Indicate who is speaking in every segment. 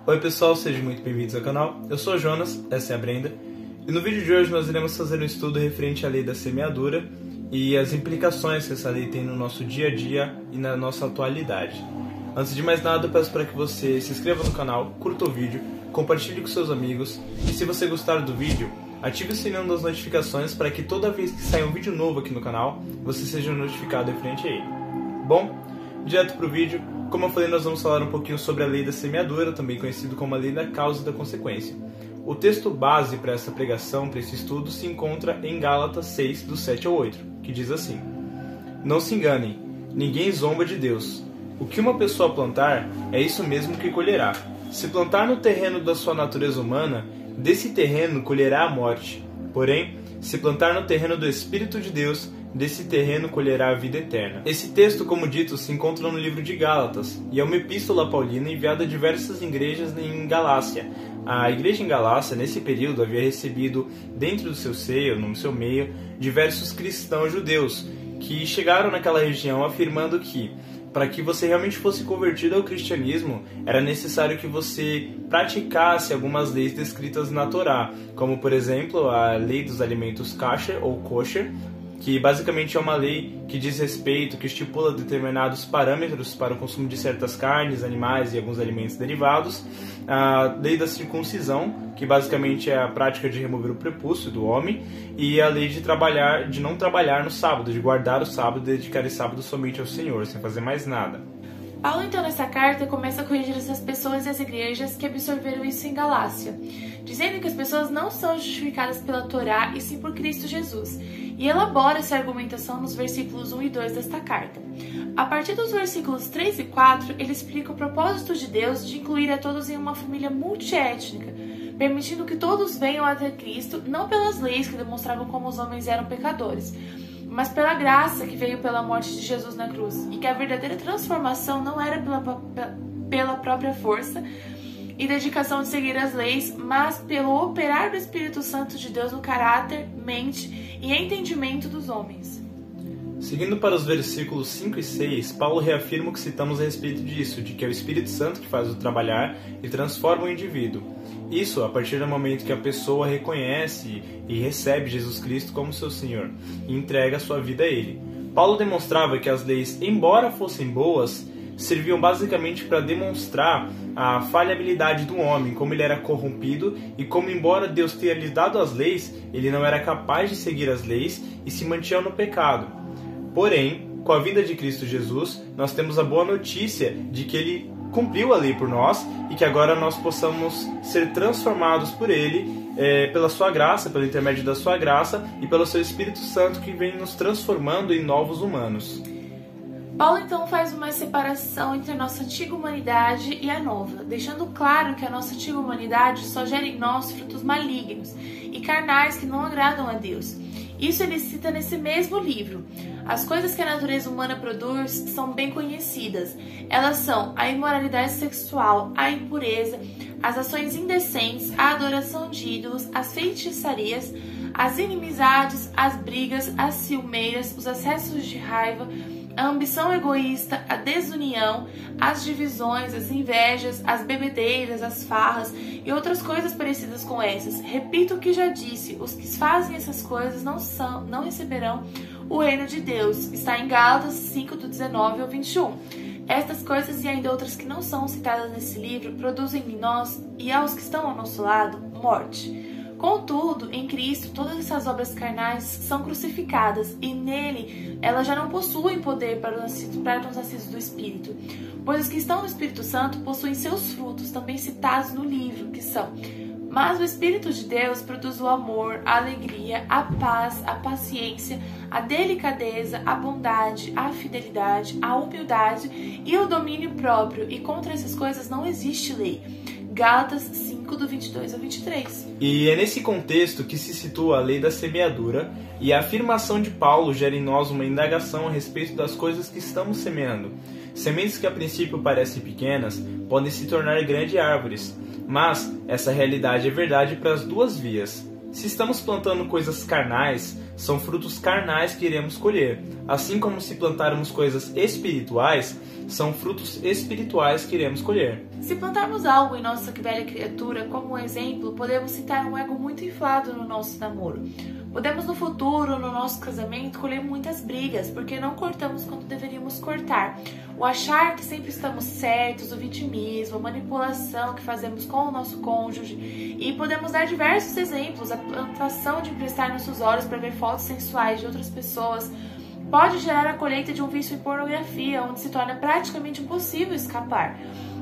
Speaker 1: Oi pessoal, sejam muito bem-vindos ao canal. Eu sou o Jonas, essa é a Brenda. E no vídeo de hoje nós iremos fazer um estudo referente à lei da semeadura e as implicações que essa lei tem no nosso dia a dia e na nossa atualidade. Antes de mais nada, eu peço para que você se inscreva no canal, curta o vídeo, compartilhe com seus amigos e se você gostar do vídeo, ative o sininho das notificações para que toda vez que sair um vídeo novo aqui no canal, você seja notificado referente a ele. Bom, direto para o vídeo. Como eu falei, nós vamos falar um pouquinho sobre a lei da semeadura, também conhecido como a lei da causa e da consequência. O texto base para essa pregação, para esse estudo, se encontra em Gálatas 6, do 7 ao 8, que diz assim: Não se enganem, ninguém zomba de Deus. O que uma pessoa plantar, é isso mesmo que colherá. Se plantar no terreno da sua natureza humana, desse terreno colherá a morte. Porém, se plantar no terreno do Espírito de Deus, desse terreno colherá a vida eterna. Esse texto, como dito, se encontra no livro de Gálatas, e é uma epístola paulina enviada a diversas igrejas em Galácia. A igreja em Galácia, nesse período, havia recebido dentro do seu seio, no seu meio, diversos cristãos judeus, que chegaram naquela região afirmando que, para que você realmente fosse convertido ao cristianismo, era necessário que você praticasse algumas leis descritas na Torá, como, por exemplo, a lei dos alimentos kasher ou kosher, que basicamente é uma lei que diz respeito, que estipula determinados parâmetros para o consumo de certas carnes, animais e alguns alimentos derivados. A lei da circuncisão, que basicamente é a prática de remover o prepúcio do homem, e a lei de não trabalhar no sábado, de guardar o sábado e dedicar esse sábado somente ao Senhor, sem fazer mais nada.
Speaker 2: Paulo, então, nessa carta, começa a corrigir essas pessoas e as igrejas que absorveram isso em Galácia, dizendo que as pessoas não são justificadas pela Torá e sim por Cristo Jesus, e elabora essa argumentação nos versículos 1 e 2 desta carta. A partir dos versículos 3 e 4, ele explica o propósito de Deus de incluir a todos em uma família multiétnica, permitindo que todos venham até Cristo, não pelas leis que demonstravam como os homens eram pecadores, mas pela graça que veio pela morte de Jesus na cruz, e que a verdadeira transformação não era pela própria força e dedicação de seguir as leis, mas pelo operar do Espírito Santo de Deus no caráter, mente e entendimento dos homens.
Speaker 1: Seguindo para os versículos 5 e 6, Paulo reafirma o que citamos a respeito disso, de que é o Espírito Santo que faz o trabalhar e transforma o indivíduo. Isso a partir do momento que a pessoa reconhece e recebe Jesus Cristo como seu Senhor e entrega a sua vida a Ele. Paulo demonstrava que as leis, embora fossem boas, serviam basicamente para demonstrar a falhabilidade do homem, como ele era corrompido e como, embora Deus tenha lhe dado as leis, ele não era capaz de seguir as leis e se mantinha no pecado. Porém, com a vinda de Cristo Jesus, nós temos a boa notícia de que Ele cumpriu a lei por nós e que agora nós possamos ser transformados por Ele, pela Sua graça, pelo intermédio da Sua graça e pelo Seu Espírito Santo que vem nos transformando em novos humanos.
Speaker 2: Paulo então faz uma separação entre a nossa antiga humanidade e a nova, deixando claro que a nossa antiga humanidade só gera em nós frutos malignos e carnais que não agradam a Deus. Isso ele cita nesse mesmo livro. As coisas que a natureza humana produz são bem conhecidas. Elas são a imoralidade sexual, a impureza, as ações indecentes, a adoração de ídolos, as feitiçarias, as inimizades, as brigas, as ciumeiras, os acessos de raiva, a ambição egoísta, a desunião, as divisões, as invejas, as bebedeiras, as farras e outras coisas parecidas com essas. Repito o que já disse, os que fazem essas coisas não receberão o reino de Deus. Está em Gálatas 5, do 19 ao 21. Estas coisas e ainda outras que não são citadas nesse livro produzem em nós e aos que estão ao nosso lado morte. Contudo, em Cristo, todas essas obras carnais são crucificadas e nele elas já não possuem poder para os nascidos do Espírito, pois os que estão no Espírito Santo possuem seus frutos, também citados no livro, que são: mas o Espírito de Deus produz o amor, a alegria, a paz, a paciência, a delicadeza, a bondade, a fidelidade, a humildade e o domínio próprio, e contra essas coisas não existe lei. Gálatas 5, do 22 ao 23.
Speaker 1: E é nesse contexto que se situa a lei da semeadura, e a afirmação de Paulo gera em nós uma indagação a respeito das coisas que estamos semeando. Sementes que a princípio parecem pequenas podem se tornar grandes árvores, mas essa realidade é verdade para as duas vias. Se estamos plantando coisas carnais, são frutos carnais que iremos colher. Assim como se plantarmos coisas espirituais, são frutos espirituais que iremos colher.
Speaker 2: Se plantarmos algo em nossa velha criatura, como um exemplo, podemos citar um ego muito inflado no nosso namoro. Podemos no futuro, no nosso casamento, colher muitas brigas, porque não cortamos quando deveríamos cortar. O achar que sempre estamos certos, o vitimismo, a manipulação que fazemos com o nosso cônjuge. E podemos dar diversos exemplos, a plantação de emprestar nossos olhos para ver fotos sensuais de outras pessoas, pode gerar a colheita de um vício em pornografia, onde se torna praticamente impossível escapar.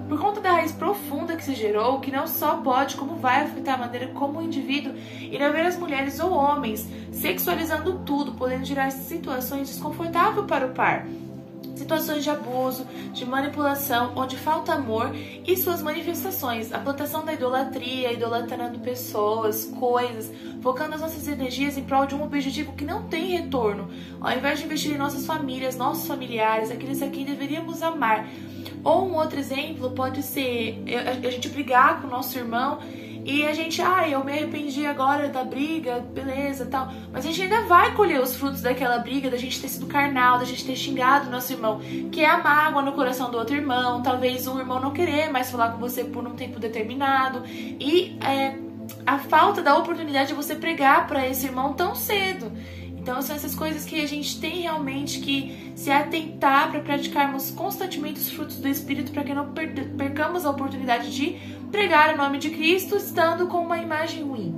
Speaker 2: Por conta da raiz profunda que se gerou, que não só pode, como vai afetar a maneira como o indivíduo irá ver as mulheres ou homens, sexualizando tudo, podendo gerar situações desconfortáveis para o par. Situações de abuso, de manipulação, onde falta amor e suas manifestações, a plantação da idolatria, idolatrando pessoas, coisas, focando as nossas energias em prol de um objetivo que não tem retorno, ao invés de investir em nossas famílias, nossos familiares, aqueles a quem deveríamos amar. Ou um outro exemplo pode ser a gente brigar com o nosso irmão e a gente, eu me arrependi agora da briga, beleza, tal. Mas a gente ainda vai colher os frutos daquela briga, da gente ter sido carnal, da gente ter xingado o nosso irmão, que é a mágoa no coração do outro irmão, talvez um irmão não querer mais falar com você por um tempo determinado. E a falta da oportunidade de você pregar para esse irmão tão cedo. Então são essas coisas que a gente tem realmente que se atentar para praticarmos constantemente os frutos do Espírito, para que não percamos a oportunidade de pregar o nome de Cristo estando com uma imagem ruim.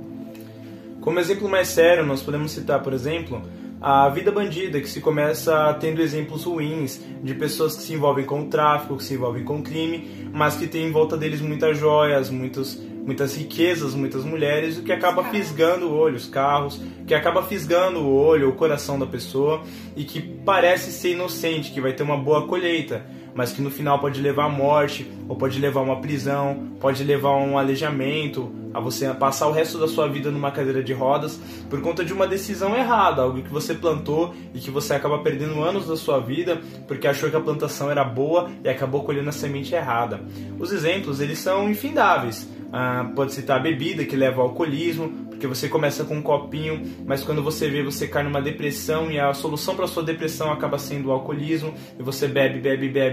Speaker 1: Como exemplo mais sério, nós podemos citar, por exemplo, a vida bandida, que se começa tendo exemplos ruins de pessoas que se envolvem com o tráfico, que se envolvem com o crime, mas que tem em volta deles muitas joias, muitas riquezas, muitas mulheres, o que acaba fisgando o olho, os carros, que acaba fisgando o olho, o coração da pessoa, e que parece ser inocente, que vai ter uma boa colheita, mas que no final pode levar à morte, ou pode levar a uma prisão, pode levar a um aleijamento, a você passar o resto da sua vida numa cadeira de rodas por conta de uma decisão errada, algo que você plantou e que você acaba perdendo anos da sua vida porque achou que a plantação era boa e acabou colhendo a semente errada. Os exemplos, eles são infindáveis. Pode citar a bebida, que leva ao alcoolismo, porque você começa com um copinho, mas quando você vê, você cai numa depressão e a solução para sua depressão acaba sendo o alcoolismo, e você bebe,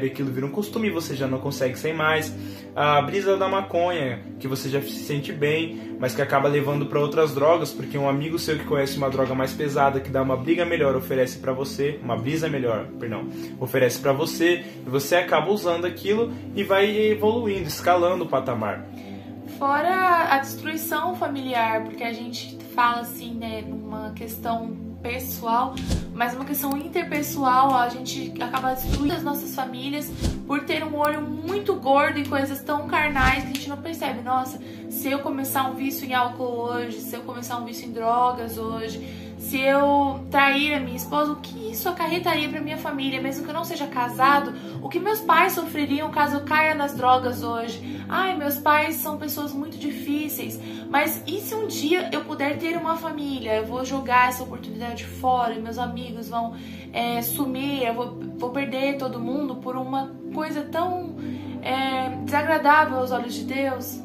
Speaker 1: aquilo vira um costume e você já não consegue sair mais. A brisa da maconha, que você já se sente bem, mas que acaba levando para outras drogas, porque um amigo seu que conhece uma droga mais pesada, que dá uma briga melhor, oferece para você, oferece para você, e você acaba usando aquilo e vai evoluindo, escalando o patamar.
Speaker 2: Fora a destruição familiar, porque a gente fala assim, né, numa questão pessoal, mas uma questão interpessoal, a gente acaba destruindo as nossas famílias por ter um olho muito gordo em coisas tão carnais que a gente não percebe. Nossa, se eu começar um vício em álcool hoje, se eu começar um vício em drogas hoje, se eu trair a minha esposa, o que isso acarretaria para minha família, mesmo que eu não seja casado? O que meus pais sofreriam caso eu caia nas drogas hoje? Meus pais são pessoas muito difíceis, mas e se um dia eu puder ter uma família? Eu vou jogar essa oportunidade fora e meus amigos vão sumir, eu vou perder todo mundo por uma coisa tão desagradável aos olhos de Deus?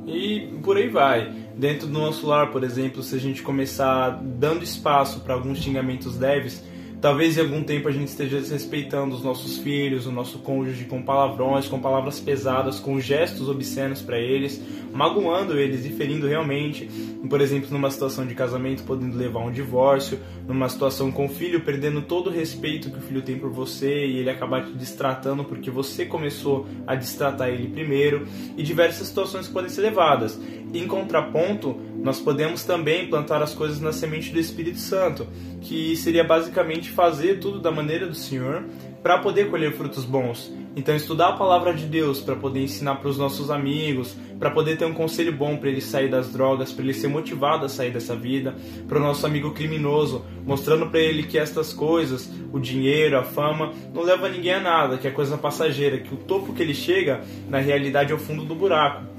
Speaker 1: E por aí vai. Dentro do nosso lar, por exemplo, se a gente começar dando espaço para alguns xingamentos leves, talvez em algum tempo a gente esteja desrespeitando os nossos filhos, o nosso cônjuge com palavrões, com palavras pesadas, com gestos obscenos para eles, magoando eles e ferindo realmente. Por exemplo, numa situação de casamento, podendo levar a um divórcio, numa situação com o filho, perdendo todo o respeito que o filho tem por você e ele acabar te destratando porque você começou a destratar ele primeiro, e diversas situações que podem ser levadas. Em contraponto, nós podemos também plantar as coisas na semente do Espírito Santo, que seria basicamente fazer tudo da maneira do Senhor para poder colher frutos bons. Então, estudar a palavra de Deus para poder ensinar para os nossos amigos, para poder ter um conselho bom para ele sair das drogas, para ele ser motivado a sair dessa vida, para o nosso amigo criminoso, mostrando para ele que estas coisas, o dinheiro, a fama, não leva ninguém a nada, que é coisa passageira, que o topo que ele chega, na realidade, é o fundo do buraco.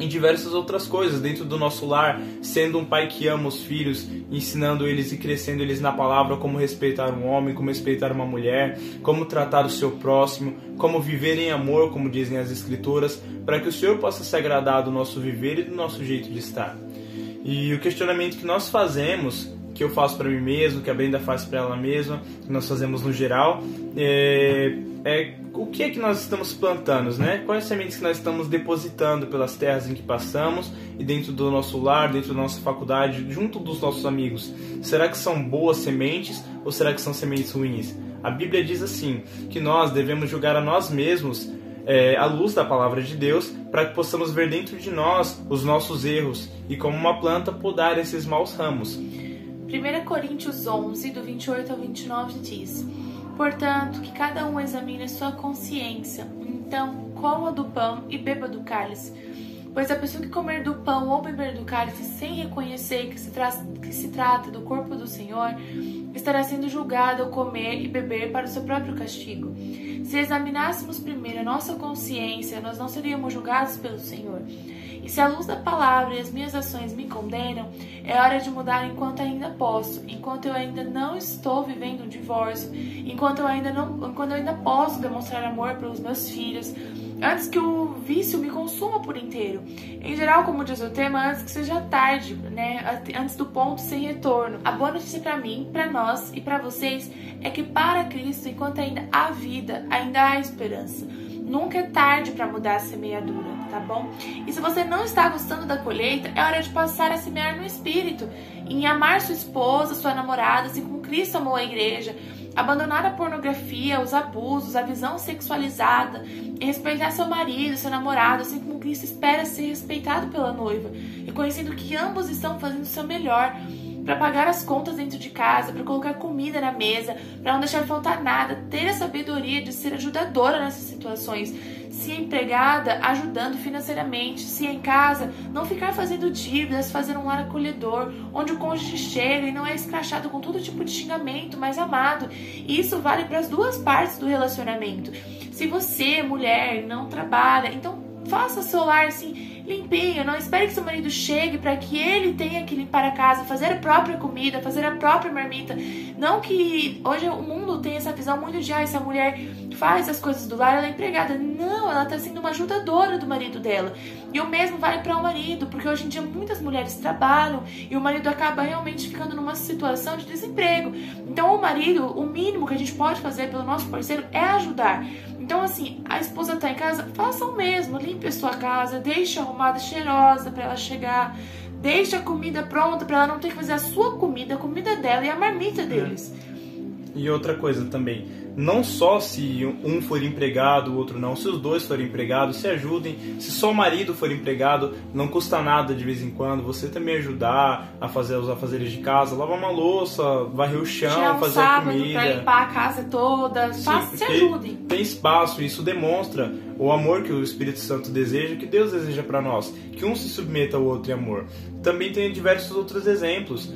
Speaker 1: Em diversas outras coisas dentro do nosso lar, sendo um pai que ama os filhos, ensinando eles e crescendo eles na palavra, como respeitar um homem, como respeitar uma mulher, como tratar o seu próximo, como viver em amor, como dizem as Escrituras, para que o Senhor possa se agradar do nosso viver e do nosso jeito de estar. E o questionamento que nós fazemos, que eu faço para mim mesmo, que a Brenda faz para ela mesma, que nós fazemos no geral, é o que é que nós estamos plantando, né? Quais sementes que nós estamos depositando pelas terras em que passamos e dentro do nosso lar, dentro da nossa faculdade, junto dos nossos amigos? Será que são boas sementes ou será que são sementes ruins? A Bíblia diz assim, que nós devemos julgar a nós mesmos à luz da palavra de Deus, para que possamos ver dentro de nós os nossos erros e, como uma planta, podar esses maus ramos.
Speaker 2: 1 Coríntios 11, do 28 ao 29 diz: portanto, que cada um examine a sua consciência, então coma do pão e beba do cálice. Pois a pessoa que comer do pão ou beber do cálice sem reconhecer que se trata do corpo do Senhor, estará sendo julgada ao comer e beber para o seu próprio castigo. Se examinássemos primeiro a nossa consciência, nós não seríamos julgados pelo Senhor. E se a luz da palavra e as minhas ações me condenam, é hora de mudar enquanto ainda posso, enquanto eu ainda não estou vivendo um divórcio, enquanto eu ainda posso demonstrar amor pelos meus filhos, antes que o vício me consuma por inteiro. Em geral, como diz o tema, antes que seja tarde, né? Antes do ponto sem retorno. A boa notícia para mim, para nós e para vocês é que para Cristo, enquanto ainda há vida, ainda há esperança. Nunca é tarde para mudar a semeadura, tá bom? E se você não está gostando da colheita, é hora de passar a semear no Espírito, em amar sua esposa, sua namorada, assim como Cristo amou a igreja, abandonar a pornografia, os abusos, a visão sexualizada, e respeitar seu marido, seu namorado, assim como Cristo espera ser respeitado pela noiva, reconhecendo que ambos estão fazendo o seu melhor para pagar as contas dentro de casa, para colocar comida na mesa, para não deixar faltar nada, ter a sabedoria de ser ajudadora nessas situações, se empregada, ajudando financeiramente, se em casa, não ficar fazendo dívidas, fazer um lar acolhedor, onde o cônjuge chega e não é escrachado com todo tipo de xingamento, mas amado. E isso vale para as duas partes do relacionamento. Se você, mulher, não trabalha, então faça seu lar assim limpinho, não espere que seu marido chegue para que ele tenha que limpar a casa, fazer a própria comida, fazer a própria marmita. Não que hoje o mundo tem essa visão muito de essa mulher faz as coisas do lar, ela é empregada. Não, ela está sendo uma ajudadora do marido dela. E o mesmo vale para o marido, porque hoje em dia muitas mulheres trabalham e o marido acaba realmente ficando numa situação de desemprego. Então o marido, o mínimo que a gente pode fazer pelo nosso parceiro é ajudar. Então assim, a esposa está em casa, faça o mesmo, limpe a sua casa, deixe arrumada, cheirosa para ela chegar, deixe a comida pronta para ela não ter que fazer a sua comida, a comida dela e a marmita deles.
Speaker 1: E outra coisa também, não só se um for empregado, o outro não, se os dois forem empregados, se ajudem. Se só o marido for empregado, não custa nada de vez em quando você também ajudar a fazer os afazeres de casa, lavar uma louça, varrer o chão, fazer a comida,
Speaker 2: pra limpar a casa toda. Se ajudem.
Speaker 1: Tem espaço, isso demonstra o amor que o Espírito Santo deseja, que Deus deseja para nós, que um se submeta ao outro em amor. Também tem diversos outros exemplos.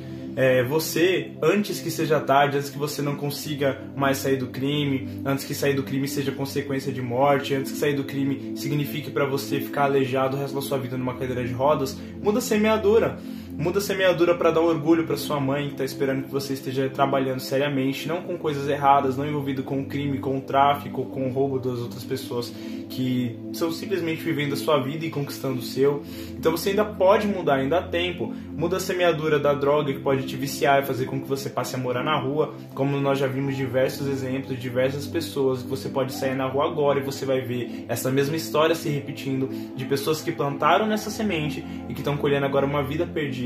Speaker 1: Você, antes que seja tarde, antes que você não consiga mais sair do crime, antes que sair do crime seja consequência de morte, antes que sair do crime signifique para você ficar aleijado o resto da sua vida numa cadeira de rodas, muda a semeadura. Muda a semeadura para dar orgulho para sua mãe, que está esperando que você esteja trabalhando seriamente, não com coisas erradas, não envolvido com o crime, com o tráfico, com o roubo das outras pessoas que estão simplesmente vivendo a sua vida e conquistando o seu. Então você ainda pode mudar, ainda há tempo. Muda a semeadura da droga, que pode te viciar e fazer com que você passe a morar na rua, como nós já vimos diversos exemplos de diversas pessoas. Você pode sair na rua agora e você vai ver essa mesma história se repetindo, de pessoas que plantaram nessa semente e que estão colhendo agora uma vida perdida.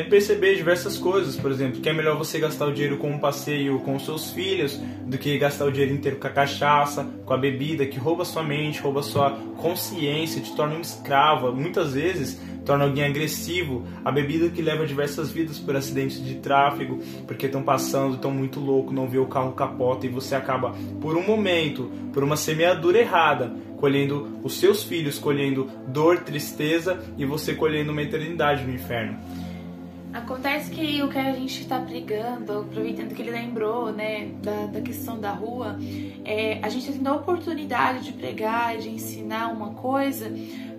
Speaker 1: Perceber diversas coisas, por exemplo, que é melhor você gastar o dinheiro com um passeio com os seus filhos do que gastar o dinheiro inteiro com a cachaça, com a bebida, que rouba sua mente, rouba sua consciência, te torna um escravo, muitas vezes torna alguém agressivo. A bebida que leva diversas vidas por acidentes de tráfego, porque estão passando, estão muito loucos, não vê o carro capota e você acaba, por um momento, por uma semeadura errada, colhendo os seus filhos, colhendo dor, tristeza e você colhendo uma eternidade no inferno.
Speaker 2: Acontece que o que a gente está pregando, aproveitando que ele lembrou, né, da questão da rua, a gente está tendo a oportunidade de pregar, de ensinar uma coisa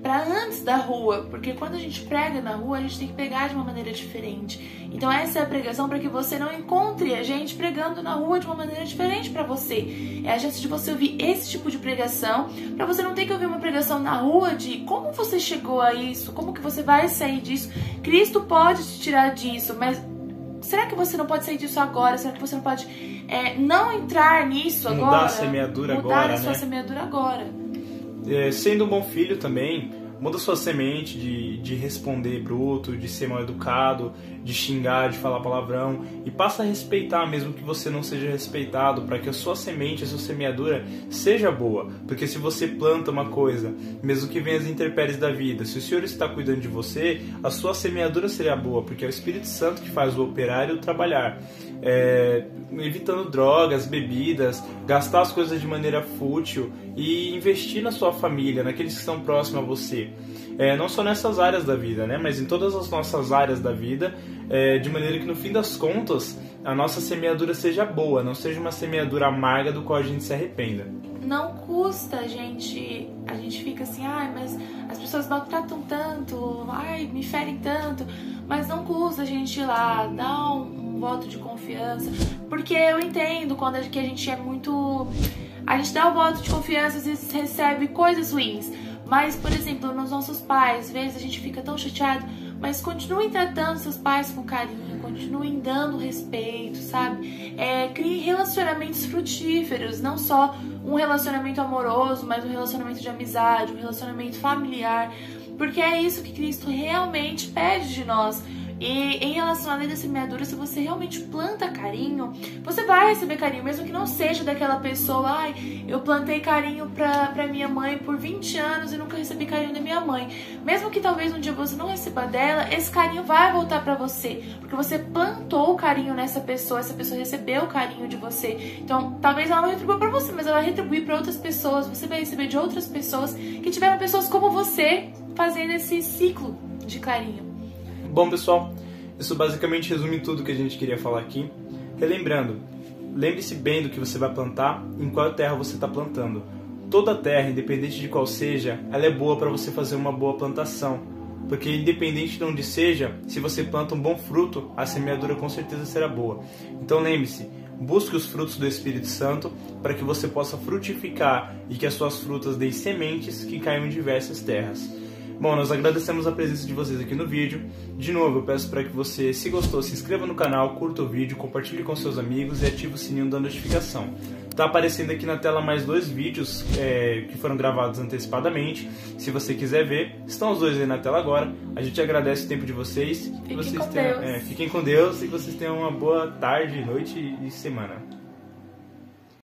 Speaker 2: para antes da rua, porque quando a gente prega na rua, a gente tem que pregar de uma maneira diferente. Então essa é a pregação para que você não encontre a gente pregando na rua de uma maneira diferente para você. É a chance de você ouvir esse tipo de pregação, para você não ter que ouvir uma pregação na rua de como você chegou a isso, como que você vai sair disso. Cristo pode te tirar disso, mas será que você não pode sair disso agora? Será que você não pode não entrar nisso agora?
Speaker 1: Mudar a semeadura agora,
Speaker 2: Mudar a sua semeadura agora.
Speaker 1: Sendo um bom filho também, muda sua semente de responder bruto, de ser mal educado, de xingar, de falar palavrão, e passa a respeitar mesmo que você não seja respeitado, para que a sua semente, a sua semeadura seja boa. Porque se você planta uma coisa, mesmo que venha as intempéries da vida, se o Senhor está cuidando de você, a sua semeadura seria boa, porque é o Espírito Santo que faz o operar e o trabalhar. Evitando drogas, bebidas, gastar as coisas de maneira fútil e investir na sua família, naqueles que estão próximos a você. Não só nessas áreas da vida, né, mas em todas as nossas áreas da vida, de maneira que no fim das contas a nossa semeadura seja boa, não seja uma semeadura amarga do qual a gente se arrependa.
Speaker 2: Não custa a gente fica assim, mas as pessoas maltratam tanto, me ferem tanto, mas não custa a gente ir lá, dar um voto de confiança, porque eu entendo quando que a gente a gente dá o voto de confiança, às vezes recebe coisas ruins, mas, por exemplo, nos nossos pais, às vezes a gente fica tão chateado, mas continuem tratando seus pais com carinho, continuem dando respeito, sabe? Criem relacionamentos frutíferos, não só um relacionamento amoroso, mas um relacionamento de amizade, um relacionamento familiar, porque é isso que Cristo realmente pede de nós. E em relação à lei da semeadura, se você realmente planta carinho, você vai receber carinho, mesmo que não seja daquela pessoa, eu plantei carinho pra minha mãe por 20 anos e nunca recebi carinho da minha mãe. Mesmo que talvez um dia você não receba dela, esse carinho vai voltar pra você, porque você plantou o carinho nessa pessoa, essa pessoa recebeu o carinho de você. Então, talvez ela não retribua pra você, mas ela vai retribuir pra outras pessoas, você vai receber de outras pessoas que tiveram pessoas como você fazendo esse ciclo de carinho.
Speaker 1: Bom, pessoal, isso basicamente resume tudo que a gente queria falar aqui. Relembrando, lembre-se bem do que você vai plantar, em qual terra você está plantando. Toda terra, independente de qual seja, ela é boa para você fazer uma boa plantação. Porque independente de onde seja, se você planta um bom fruto, a semeadura com certeza será boa. Então lembre-se, busque os frutos do Espírito Santo para que você possa frutificar e que as suas frutas deem sementes que caiam em diversas terras. Bom, nós agradecemos a presença de vocês aqui no vídeo. De novo, eu peço para que você, se gostou, se inscreva no canal, curta o vídeo, compartilhe com seus amigos e ative o sininho da notificação. Está aparecendo aqui na tela mais 2 vídeos que foram gravados antecipadamente. Se você quiser ver, estão os 2 aí na tela agora. A gente agradece o tempo de vocês.
Speaker 2: Fiquem com Deus.
Speaker 1: Fiquem com Deus e que vocês tenham uma boa tarde, noite e semana.